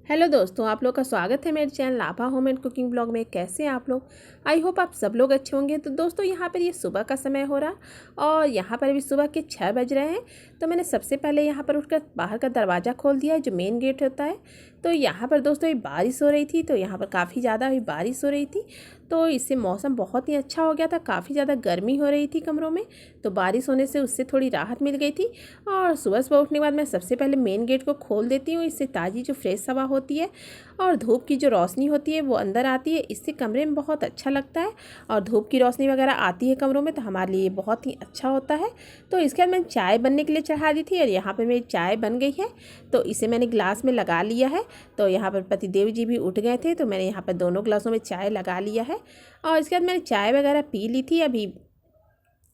Hello दोस्तों, आप लोग का स्वागत है मेरे channel Lava home and cooking blog में। कैसे हैं आप लोग? आई होप आप सब लोग अच्छे होंगे। तो दोस्तों, यहाँ पर ये सुबह का समय हो रहा और यहाँ पर अभी सुबह के 6 बज रहे हैं। तो मैंने सबसे पहले यहाँ पर उठकर बाहर का दरवाज़ा खोल दिया है, जो मेन गेट होता है। तो यहाँ पर दोस्तों ये बारिश हो रही थी, तो यहाँ पर काफ़ी ज़्यादा अभी बारिश हो रही थी। तो इससे मौसम बहुत ही अच्छा हो गया था। काफ़ी ज़्यादा गर्मी हो रही थी कमरों में, तो बारिश होने से उससे थोड़ी राहत मिल गई थी। और सुबह सुबह उठने के बाद मैं सबसे पहले मेन गेट को खोल देती हूँ। इससे ताज़ी जो फ्रेश हवा होती है और धूप की जो रोशनी होती है वो अंदर आती है। इससे कमरे में बहुत अच्छा लगता है और धूप की रोशनी वगैरह आती है कमरों में, तो हमारे लिए बहुत ही अच्छा होता है। तो इसके बाद मैंने चाय बनने के लिए चढ़ा दी थी और यहाँ पर मेरी चाय बन गई है। तो इसे मैंने ग्लास में लगा लिया है। तो यहाँ पर पतिदेव जी भी उठ गए थे, तो मैंने यहाँ पर दोनों ग्लासों में चाय लगा लिया है। और इसके बाद मैंने चाय वगैरह पी ली थी अभी।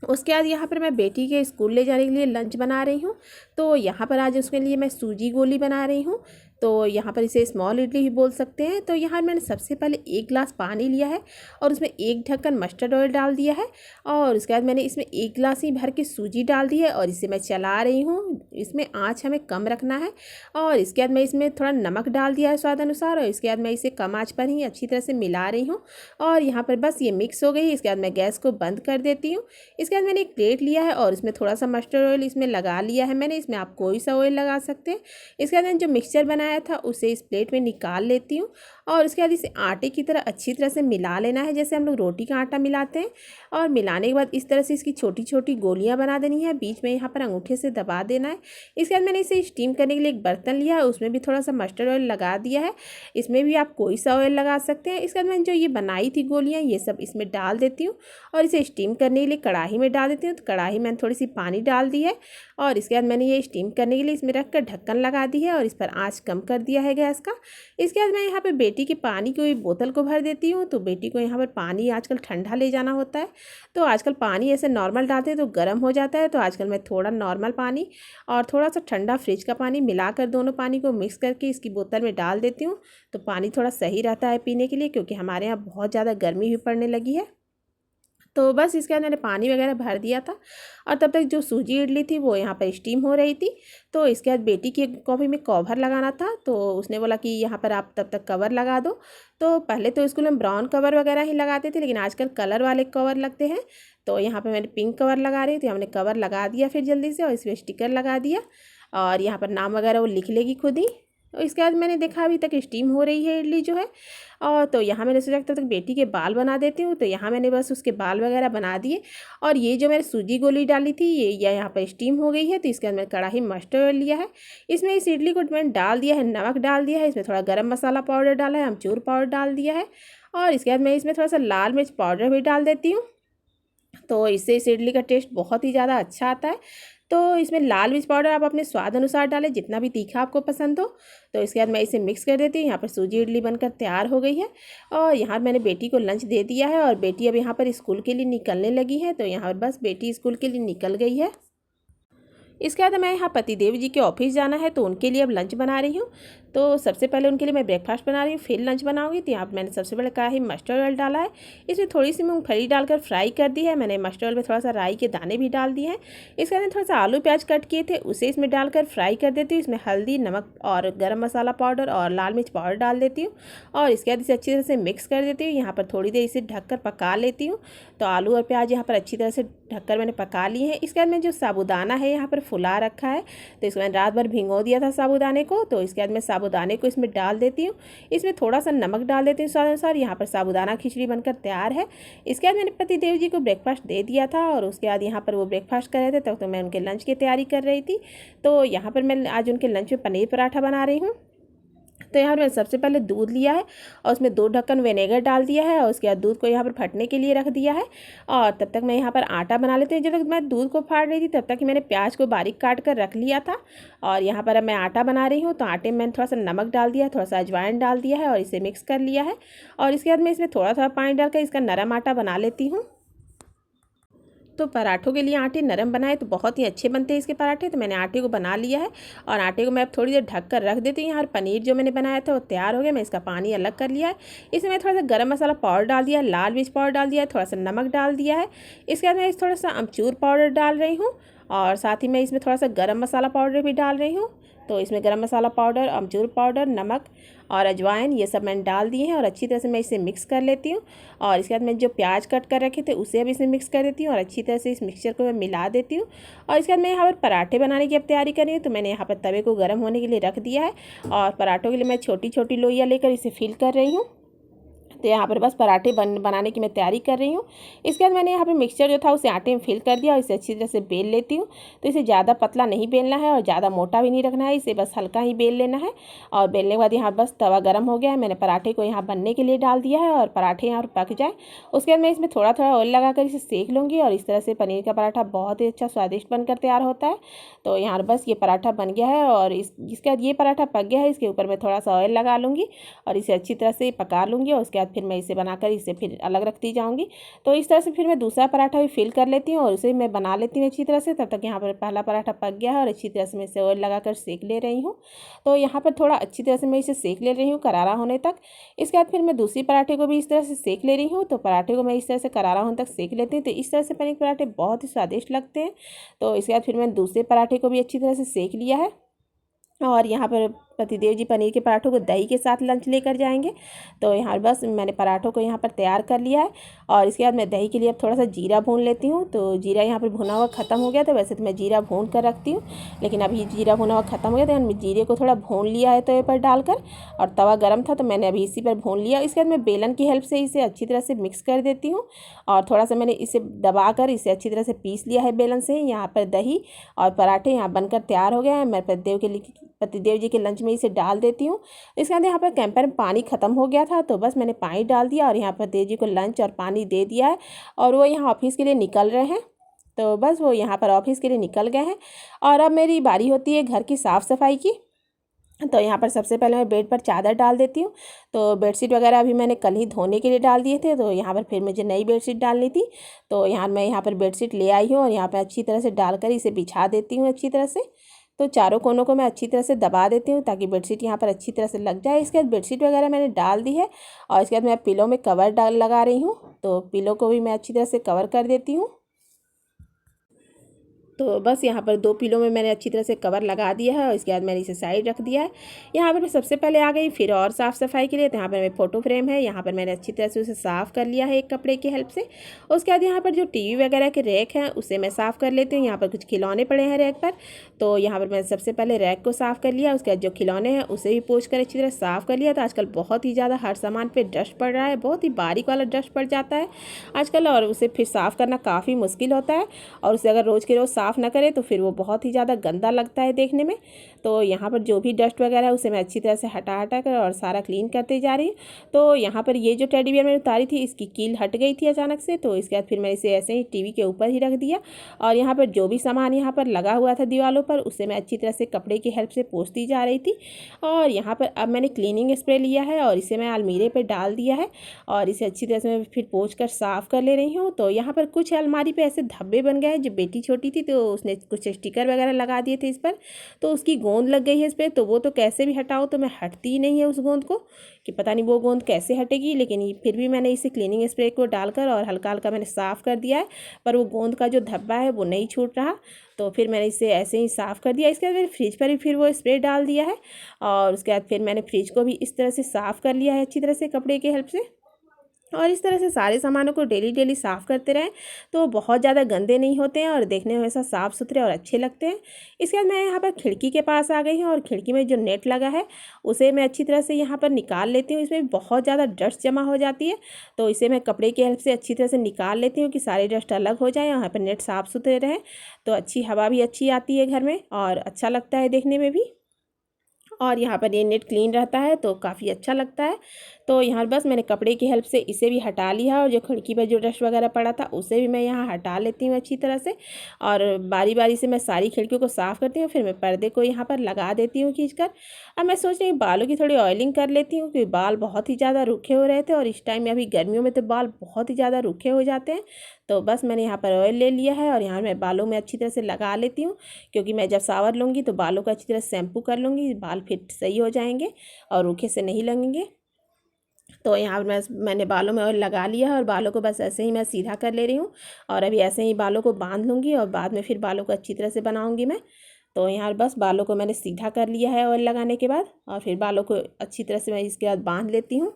उसके बाद यहाँ पर मैं बेटी के स्कूल ले जाने के लिए लंच बना रही हूँ। तो यहाँ पर आज उसके लिए मैं सूजी गोली बना रही हूँ। तो यहाँ पर इसे स्मॉल इडली भी बोल सकते हैं। तो यहाँ मैंने सबसे पहले 1 गिलास पानी लिया है और उसमें 1 ढक्कन मस्टर्ड ऑयल डाल दिया है। और उसके बाद मैंने इसमें 1 गिलास ही भर के सूजी डाल दी है और इसे मैं चला रही हूँ। इसमें आँच हमें कम रखना है। और इसके बाद मैं इसमें थोड़ा नमक डाल दिया है स्वाद अनुसार। और इसके बाद मैं इसे कम आँच पर ही अच्छी तरह से मिला रही हूँ। और यहाँ पर बस ये मिक्स हो गई। इसके बाद मैं गैस को बंद कर देती हूँ। इसके बाद मैंने एक प्लेट लिया है और इसमें थोड़ा सा मस्टर्ड ऑयल इसमें लगा लिया है मैंने। इसमें आप कोई सा ऑयल लगा सकते हैं। इसके बाद मैंने जो मिक्सचर बनाया था उसे इस प्लेट में निकाल लेती हूँ। और उसके बाद इसे आटे की तरह अच्छी तरह से मिला लेना है, जैसे हम लोग रोटी का आटा मिलाते हैं। और मिलाने के बाद इस तरह से इसकी छोटी छोटी गोलियां बना देनी है, बीच में यहाँ पर अंगूठे से दबा देना है। इसके बाद मैंने इसे स्टीम करने के लिए एक बर्तन लिया है, उसमें भी थोड़ा सा मस्टर्ड ऑयल लगा दिया है। इसमें भी आप कोई सा ऑयल लगा सकते हैं। इसके बाद मैंने जो ये बनाई थी गोलियाँ, ये सब इसमें डाल देती हूँ और इसे स्टीम करने के लिए कढ़ाई में डाल देती हूँ। तो कढ़ाई मैंने थोड़ी सी पानी डाल दी है और इसके बाद मैंने ये स्टीम करने के लिए इसमें रख कर ढक्कन लगा दी है और इस पर आँच कम कर दिया है गैस का। इसके बाद मैं यहाँ पे बेटी के पानी की बोतल को भर देती हूँ। तो बेटी को यहाँ पर पानी आजकल ठंडा ले जाना होता है, तो आजकल पानी ऐसे नॉर्मल डालते हैं तो गर्म हो जाता है। तो आजकल मैं थोड़ा नॉर्मल पानी और थोड़ा सा ठंडा फ्रिज का पानी मिलाकर दोनों पानी को मिक्स करके इसकी बोतल में डाल देती हूँ। तो पानी थोड़ा सही रहता है पीने के लिए, क्योंकि हमारे यहाँ बहुत ज़्यादा गर्मी भी पड़ने लगी है। तो बस इसके बाद मैंने पानी वगैरह भर दिया था और तब तक जो सूजी इडली थी वो यहाँ पर स्टीम हो रही थी। तो इसके बाद बेटी की कॉफ़ी में कवर लगाना था, तो उसने बोला कि यहाँ पर आप तब तक कवर लगा दो। तो पहले तो स्कूल में ब्राउन कवर वगैरह ही लगाते थे, लेकिन आजकल कलर वाले कवर लगते हैं। तो यहाँ पर मैंने पिंक कवर लगा रही थी, हमने कवर लगा दिया फिर जल्दी से और इसमें स्टिकर लगा दिया। और यहाँ पर नाम वगैरह वो लिख लेगी खुद ही। और इसके बाद मैंने देखा अभी तक स्टीम हो रही है इडली जो है। और तो यहाँ मैंने सोचा तब तक बेटी के बाल बना देती हूँ। तो यहाँ मैंने बस उसके बाल वगैरह बना दिए। और ये जो मैंने सूजी गोली डाली थी ये यहाँ पर स्टीम हो गई है। तो इसके बाद मैंने कढ़ाई में मस्टर्ड ऑयल लिया है, इसमें इस इडली को मैंने डाल दिया है, नमक डाल दिया है, इसमें थोड़ा गरम मसाला पाउडर डाला है, अमचूर पाउडर डाल दिया है। और इसके बाद मैं इसमें थोड़ा सा लाल मिर्च पाउडर भी डाल देती हूँ। तो इससे इस इडली का टेस्ट बहुत ही ज़्यादा अच्छा आता है। तो इसमें लाल मिर्च पाउडर आप अपने स्वाद अनुसार डालें, जितना भी तीखा आपको पसंद हो। तो इसके बाद मैं इसे मिक्स कर देती हूँ। यहाँ पर सूजी इडली बनकर तैयार हो गई है और यहाँ मैंने बेटी को लंच दे दिया है और बेटी अब यहाँ पर स्कूल के लिए निकलने लगी है। तो यहाँ पर बस बेटी स्कूल के लिए निकल गई है। इसके बाद मैं यहाँ पतिदेव जी के ऑफिस जाना है, तो उनके लिए अब लंच बना रही हूँ। तो सबसे पहले उनके लिए मैं ब्रेकफास्ट बना रही हूँ, फिर लंच बनाऊंगी। तो यहाँ पर मैंने सबसे पहले कढ़ाई मस्टर्ड ऑयल डाला है, इसमें थोड़ी सी मूंगफली डालकर फ्राई कर दी है। मैंने मस्टर्ड ऑयल में थोड़ा सा राई के दाने भी डाल दिए हैं। इसके बाद थोड़ा सा आलू प्याज कट किए थे उसे इसमें डालकर फ्राई कर देती हूँ। इसमें हल्दी, नमक और गर्म मसाला पाउडर और लाल मिर्च पाउडर डाल देती हूँ और इसके बाद इसे अच्छी तरह से मिक्स कर देती हूँ। यहाँ पर थोड़ी देर इसे ढककर पका लेती हूँ। तो आलू और प्याज यहाँ पर अच्छी तरह से ढककर मैंने पका लिए हैं। इसके बाद मैं जो साबुदाना है यहाँ पर फुला रखा है, तो इसको मैंने रात भर भिगो दिया था साबुदाने को। तो इसके बाद मैं साबुदाने को इसमें डाल देती हूँ, इसमें थोड़ा सा नमक डाल देती हूँ स्वाद अनुसार। यहाँ पर साबुदाना खिचड़ी बनकर तैयार है। इसके बाद मैंने पतिदेव जी को ब्रेकफास्ट दे दिया था और उसके बाद यहाँ पर वो ब्रेकफास्ट कर रहे थे, तब तो मैं उनके लंच की तैयारी कर रही थी। तो यहाँ पर मैं आज उनके लंच में पनीर पराठा बना रही हूँ। तो यहाँ पर मैंने सबसे पहले दूध लिया है और उसमें 2 ढक्कन विनेगर डाल दिया है और उसके बाद दूध को यहाँ पर फटने के लिए रख दिया है। और तब तक मैं यहाँ पर आटा बना लेती हूँ। जब तक मैं दूध को फाड़ रही थी तब तक ही मैंने प्याज को बारीक काट कर रख लिया था। और यहाँ पर अब मैं आटा बना रही हूँ। तो आटे में मैंने थोड़ा सा नमक डाल दिया है, थोड़ा सा अजवाइन डाल दिया है और इसे मिक्स कर लिया है। और इसके बाद मैं इसमें थोड़ा थोड़ा पानी डालकर इसका नरम आटा बना लेती हूँ। तो पराठों के लिए आटे नरम बनाए तो बहुत ही अच्छे बनते हैं इसके पराठे। तो मैंने आटे को बना लिया है और आटे को मैं अब थोड़ी देर ढक कर रख देती हूँ। यहाँ पनीर जो मैंने बनाया था वो तैयार हो गया। मैं इसका पानी अलग कर लिया है। इसमें मैं थोड़ा सा गरम मसाला पाउडर डाल दिया है, लाल मिर्च पाउडर डाल दिया है, थोड़ा सा नमक डाल दिया है। इसके बाद मैं थोड़ा सा अमचूर पाउडर डाल रही हूँ और साथ ही मैं इसमें थोड़ा सा गरम मसाला पाउडर भी डाल रही हूँ। तो इसमें गरम मसाला पाउडर, अमचूर पाउडर, नमक और अजवाइन ये सब मैंने डाल दिए हैं और अच्छी तरह से मैं इसे मिक्स कर लेती हूँ। और इसके बाद मैं जो प्याज कट कर रखे थे उसे अब इसमें मिक्स कर देती हूँ और अच्छी तरह से इस मिक्सचर को मैं मिला देती हूँ। और इसके बाद मैं यहाँ पर पराठे बनाने की अब तैयारी कर रही हूँ। तो मैंने यहाँ पर तवे को गर्म होने के लिए रख दिया है और पराठों के लिए मैं छोटी छोटी लोइयाँ लेकर इसे फिल कर रही हूँ। तो यहाँ पर बस पराठे बनाने की मैं तैयारी कर रही हूँ। इसके बाद मैंने यहाँ पर मिक्सचर जो था उसे आटे में फिल कर दिया और इसे अच्छी तरह से बेल लेती हूँ। तो इसे ज़्यादा पतला नहीं बेलना है और ज़्यादा मोटा भी नहीं रखना है, इसे बस हल्का ही बेल लेना है। और बेलने के बाद यहाँ बस तवा गर्म हो गया है, मैंने पराठे को यहाँ बनने के लिए डाल दिया है और पराठे यहाँ पर पक जाए उसके बाद मैं इसमें थोड़ा थोड़ा ऑयल लगा कर इसे सेक लूँगी। और इस तरह से पनीर का पराठा बहुत ही अच्छा स्वादिष्ट बनकर तैयार होता है। तो यहाँ बस ये पराठा बन गया है और इसके बाद ये पराठा पक गया है, इसके ऊपर मैं थोड़ा सा ऑयल लगा लूँगी और इसे अच्छी तरह से पका लूँगी। और उसके बाद फिर मैं इसे बनाकर इसे फिर अलग रखती जाऊँगी। तो इस तरह से फिर मैं दूसरा पराठा भी फिल कर लेती हूँ और उसे मैं बना लेती हूँ अच्छी तरह से। तब तक यहाँ पर पहला पराठा पक गया है और अच्छी तरह से मैं इसे ऑयल लगाकर सेक ले रही हूँ। तो यहाँ पर थोड़ा अच्छी तरह से मैं इसे सेक ले रही हूँ करारा होने तक। इसके बाद फिर मैं दूसरी पराठे को भी इस तरह से सेक ले रही हूँ। तो पराठे को मैं इस तरह से करारा होने तक सेक लेती हूँ। तो इस तरह से पनीर पराठे बहुत ही स्वादिष्ट लगते हैं। तो इसके बाद फिर मैंने दूसरे पराठे को भी अच्छी तरह से सेक लिया है। और यहाँ पर पतिदेव जी पनीर के पराठों को दही के साथ लंच लेकर जाएंगे। तो यहाँ बस मैंने पराठों को यहाँ पर तैयार कर लिया है। और इसके बाद मैं दही के लिए अब थोड़ा सा जीरा भून लेती हूँ। तो जीरा यहाँ पर भुना हुआ ख़त्म हो गया था, वैसे तो मैं जीरा भून कर रखती हूँ, लेकिन अभी जीरा भुना हुआ ख़त्म हो गया था। मैं जीरे को थोड़ा भून लिया है तवे पर डालकर और तवा गर्म था तो मैंने अभी इसी पर भून लिया। इसके बाद मैं बेलन की हेल्प से इसे अच्छी तरह से मिक्स कर देती हूँ और थोड़ा सा मैंने इसे दबा कर इसे अच्छी तरह से पीस लिया है बेलन से। यहाँ पर दही और पराठे यहाँ बनकर तैयार हो गए हैं। मैं पतिदेव जी के लंच में इसे डाल देती हूँ। इसके बाद यहाँ पर कैंपर में पानी ख़त्म हो गया था तो बस मैंने पानी डाल दिया और यहाँ पर देव जी को लंच और पानी दे दिया है और वो यहाँ ऑफिस के लिए निकल रहे हैं। तो बस वो यहाँ पर ऑफिस के लिए निकल गए हैं और अब मेरी बारी होती है घर की साफ़ सफाई की। तो यहाँ पर सबसे पहले मैं बेड पर चादर डाल देती हूँ। तो बेडशीट वगैरह अभी मैंने कल ही धोने के लिए डाल दिए थे। तो यहाँ पर फिर मुझे नई बेडशीट डालनी थी। तो मैं यहाँ पर बेडशीट ले आई हूँ और यहाँ पर अच्छी तरह से डालकर इसे बिछा देती हूँ अच्छी तरह से। तो चारों कोनों को मैं अच्छी तरह से दबा देती हूँ ताकि बेडशीट यहाँ पर अच्छी तरह से लग जाए। इसके बाद बेडशीट वगैरह मैंने डाल दी है और इसके बाद मैं पिलो में कवर लगा रही हूँ। तो पिलो को भी मैं अच्छी तरह से कवर कर देती हूँ। तो बस यहाँ पर 2 पिलो में मैंने अच्छी तरह से कवर लगा दिया है और इसके बाद मैंने इसे साइड रख दिया है। यहाँ पर मैं सबसे पहले आ गई फिर और साफ़ सफाई के लिए। तो यहाँ पर मेरे फ़ोटो फ्रेम है, यहाँ पर मैंने अच्छी तरह से उसे साफ़ कर लिया है एक कपड़े की हेल्प से। उसके बाद यहाँ पर जो टीवी वगैरह के रैक हैं उसे मैं साफ़ कर लेती हूँ। यहाँ पर कुछ खिलौने पड़े हैं रैक पर, तो यहाँ पर मैंने सबसे पहले रैक को साफ़ कर लिया। उसके बाद जो खिलौने हैं उसे भी पोंछ कर अच्छी तरह साफ़ कर लिया। तो आजकल बहुत ही ज़्यादा हर सामान पर डस्ट पड़ रहा है, बहुत ही बारीक वाला डस्ट पड़ जाता है आजकल और उसे फिर साफ़ करना काफ़ी मुश्किल होता है। और उसे अगर रोज़ के रोज़ साफ़ ना करें तो फिर वो बहुत ही ज़्यादा गंदा लगता है देखने में। तो यहाँ पर जो भी डस्ट वगैरह है उसे मैं अच्छी तरह से हटा कर और सारा क्लीन करते जा रही हूँ। तो यहाँ पर ये जो टेडी बियर मैंने उतारी थी इसकी कील हट गई थी अचानक से। तो इसके बाद फिर मैं इसे ऐसे ही टीवी के ऊपर ही रख दिया और यहाँ पर जो भी सामान यहाँ पर लगा हुआ था दीवारों पर उसे मैं अच्छी तरह से कपड़े की हेल्प से पोंछती जा रही थी। और यहाँ पर अब मैंने क्लीनिंग स्प्रे लिया है और इसे मैं अलमीरे पर डाल दिया है और इसे अच्छी तरह से मैं फिर पोंछ कर साफ़ कर ले रही हूँ। तो यहाँ पर कुछ अलमारी पर ऐसे धब्बे बन गए हैं। जो बेटी छोटी थी तो उसने कुछ स्टिकर वगैरह लगा दिए थे इस पर, तो उसकी गोंद लग गई है इस पर। तो वो तो कैसे भी हटाओ तो मैं हटती ही नहीं है उस गोंद को, कि पता नहीं वो गोंद कैसे हटेगी। लेकिन फिर भी मैंने इसे क्लीनिंग स्प्रे को डालकर और हल्का हल्का मैंने साफ़ कर दिया है, पर वो गोंद का जो धब्बा है वो नहीं छूट रहा। तो फिर मैंने इसे ऐसे ही साफ़ कर दिया। इसके बाद मैंने फ्रिज पर भी फिर वो स्प्रे डाल दिया है और उसके बाद फिर मैंने फ्रिज को भी इस तरह से साफ़ कर लिया है अच्छी तरह से कपड़े की हेल्प से। और इस तरह से सारे सामानों को डेली साफ़ करते रहें तो बहुत ज़्यादा गंदे नहीं होते हैं और देखने में हमेशा साफ़ सुथरे और अच्छे लगते हैं। इसके बाद मैं यहाँ पर खिड़की के पास आ गई हूँ और खिड़की में जो नेट लगा है उसे मैं अच्छी तरह से यहाँ पर निकाल लेती हूँ। इसमें बहुत ज़्यादा डस्ट जमा हो जाती है, तो इसे मैं कपड़े की हेल्प से अच्छी तरह से निकाल लेती हूँ कि सारे डस्ट अलग हो जाए, यहाँ पर नेट साफ़ सुथरे रहें तो अच्छी हवा भी अच्छी आती है घर में और अच्छा लगता है देखने में भी। और यहाँ पर ये नेट क्लीन रहता है तो काफ़ी अच्छा लगता है। तो यहाँ बस मैंने कपड़े की हेल्प से इसे भी हटा लिया और जो खिड़की पर जो डस्ट वगैरह पड़ा था उसे भी मैं यहाँ हटा लेती हूँ अच्छी तरह से। और बारी बारी से मैं सारी खिड़कियों को साफ़ करती हूँ, फिर मैं पर्दे को यहाँ पर लगा देती हूँ खींचकर। अब मैं सोच रही हूँ बालों की थोड़ी ऑयलिंग कर लेती हूँ, क्योंकि बाल बहुत ही ज़्यादा रूखे हो रहे थे और इस टाइम में अभी गर्मियों में तो बाल बहुत ही ज़्यादा रूखे हो जाते हैं। तो बस मैंने यहाँ पर ऑयल ले लिया है और यहाँ मैं बालों में अच्छी तरह से लगा लेती हूँ, क्योंकि मैं जब शावर लूँगी तो बालों को अच्छी तरह शैम्पू कर लूँगी, बाल फिर सही हो जाएंगे और रूखे से नहीं लगेंगे। तो यहाँ मैंने बालों में ऑयल लगा लिया है और बालों को बस ऐसे ही मैं सीधा कर ले रही हूँ और अभी ऐसे ही बालों को बांध लूँगी और बाद में फिर बालों को अच्छी तरह से बनाऊँगी मैं। तो यहाँ बस बालों को मैंने सीधा कर लिया है ऑयल लगाने के बाद, और फिर बालों को अच्छी तरह से मैं इसके बाद बांध लेती हूँ।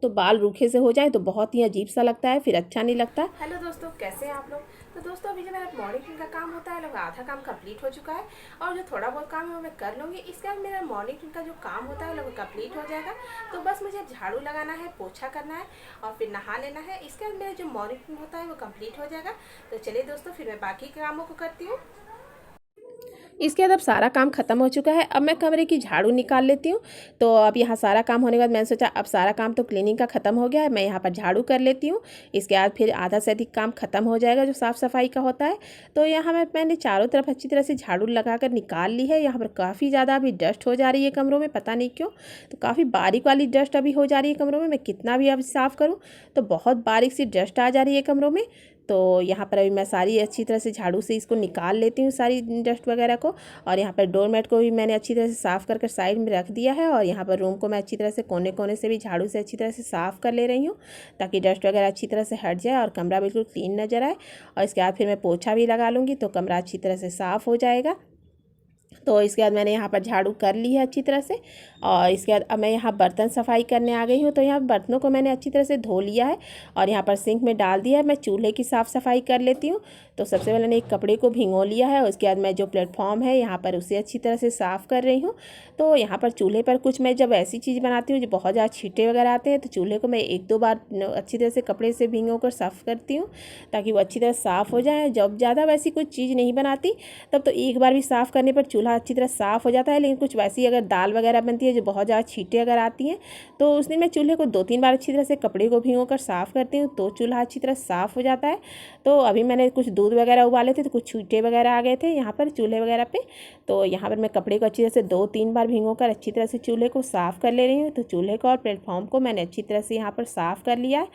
तो बाल रूखे से हो जाए तो बहुत ही अजीब सा लगता है, फिर अच्छा नहीं लगता। हेलो दोस्तों, कैसे हैं आप लोग। तो दोस्तों अभी जो मेरा मॉर्निंग का काम होता है, लोग आधा काम कंप्लीट हो चुका है, और जो थोड़ा बहुत काम है वो मैं कर लूँगी। इसके बाद मेरा मॉर्निंग का जो काम होता है लोग कंप्लीट हो जाएगा। तो बस मुझे झाड़ू लगाना है, पोछा करना है, और फिर नहा लेना है। इसके बाद मेरा जो मॉर्निंग होता है वो कंप्लीट हो जाएगा। तो चलिए दोस्तों, फिर मैं बाकी कामों को करती हूँ। इसके बाद अब सारा काम ख़त्म हो चुका है। अब मैं कमरे की झाड़ू निकाल लेती हूँ। तो अब यहाँ सारा काम होने के बाद मैंने सोचा अब सारा काम तो क्लीनिंग का ख़त्म हो गया है, मैं यहाँ पर झाड़ू कर लेती हूँ। इसके बाद फिर आधा से अधिक काम ख़त्म हो जाएगा जो साफ़ सफाई का होता है। तो यहाँ मैंने चारों तरफ अच्छी तरह से झाड़ू लगा कर निकाल ली है। यहाँ पर काफ़ी ज़्यादा अभी डस्ट हो जा रही है कमरों में, पता नहीं क्यों। तो काफ़ी बारीक वाली डस्ट अभी हो जा रही है कमरों में। मैं कितना भी अब साफ़ करूँ तो बहुत बारीक सी डस्ट आ जा रही है कमरों में। तो यहाँ पर अभी मैं सारी अच्छी तरह से झाड़ू से इसको निकाल लेती हूँ, सारी डस्ट वगैरह को। और यहाँ पर डोरमेट को भी मैंने अच्छी तरह से साफ़ कर साइड में रख दिया है। और यहाँ पर रूम को मैं अच्छी तरह से कोने कोने से भी झाड़ू से अच्छी तरह से साफ़ कर ले रही हूँ, ताकि डस्ट वगैरह अच्छी तरह से हट जाए और कमरा बिल्कुल क्लीन नज़र आए। और इसके बाद फिर मैं पोछा भी लगा लूँगी तो कमरा अच्छी तरह से साफ़ हो जाएगा। तो इसके बाद मैंने यहाँ पर झाड़ू कर ली है अच्छी तरह से। और इसके बाद अब मैं यहाँ बर्तन सफाई करने आ गई हूँ। तो यहाँ बर्तनों को मैंने अच्छी तरह से धो लिया है और यहाँ पर सिंक में डाल दिया है। मैं चूल्हे की साफ़ सफाई कर लेती हूँ। तो सबसे पहले मैंने एक कपड़े को भिगो लिया है, और उसके बाद मैं जो प्लेटफॉर्म है यहाँ पर उसे अच्छी तरह से साफ़ कर रही हूँ। तो यहाँ पर चूल्हे पर कुछ मैं जब ऐसी चीज़ बनाती हूँ जो बहुत ज़्यादा छींटे वगैरह आते हैं, तो चूल्हे को मैं 1-2 बार अच्छी तरह से कपड़े से भिगो कर साफ़ करती हूँ, ताकि वो अच्छी तरह साफ़ हो जाए। जब ज़्यादा वैसी कोई चीज़ नहीं बनाती तब तो एक बार भी साफ़ करने पर चूल्हा अच्छी तरह साफ़ हो जाता है। लेकिन कुछ वैसी अगर दाल वगैरह बनती है जो बहुत ज़्यादा छींटे अगर आती हैं, तो उस दिन मैं चूल्हे को 2-3 बार अच्छी तरह से कपड़े को भिगो कर साफ़ करती हूँ, तो चूल्हा अच्छी तरह साफ़ हो जाता है। तो अभी मैंने कुछ दूध वगैरह उबाले थे तो कुछ छींटे वगैरह आ गए थे यहाँ पर चूल्हे वगैरह पे। तो यहाँ पर मैं कपड़े को अच्छी तरह से 2-3 बार भिगो कर अच्छी तरह से चूल्हे को साफ़ कर ले रही हूँ। तो चूल्हे को और प्लेटफॉर्म को मैंने अच्छी तरह से यहाँ पर साफ़ कर लिया है।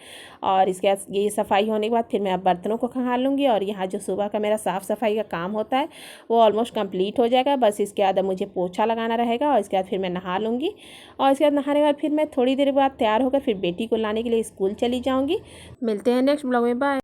और इसके बाद ये सफाई होने के बाद फिर मैं अब बर्तनों को खंगाल लूँगी। और यहाँ जो सुबह का मेरा साफ़ सफाई का काम होता है वो ऑलमोस्ट कंप्लीट हो जाएगा। बस इसके बाद अब मुझे पोछा लगाना रहेगा, और इसके बाद फिर मैं नहा लूँगी। और इसके बाद नहाने के बाद फिर मैं थोड़ी देर बाद तैयार होकर फिर बेटी को लाने के लिए स्कूल चली जाऊँगी। मिलते हैं नेक्स्ट ब्लॉग में, बाय।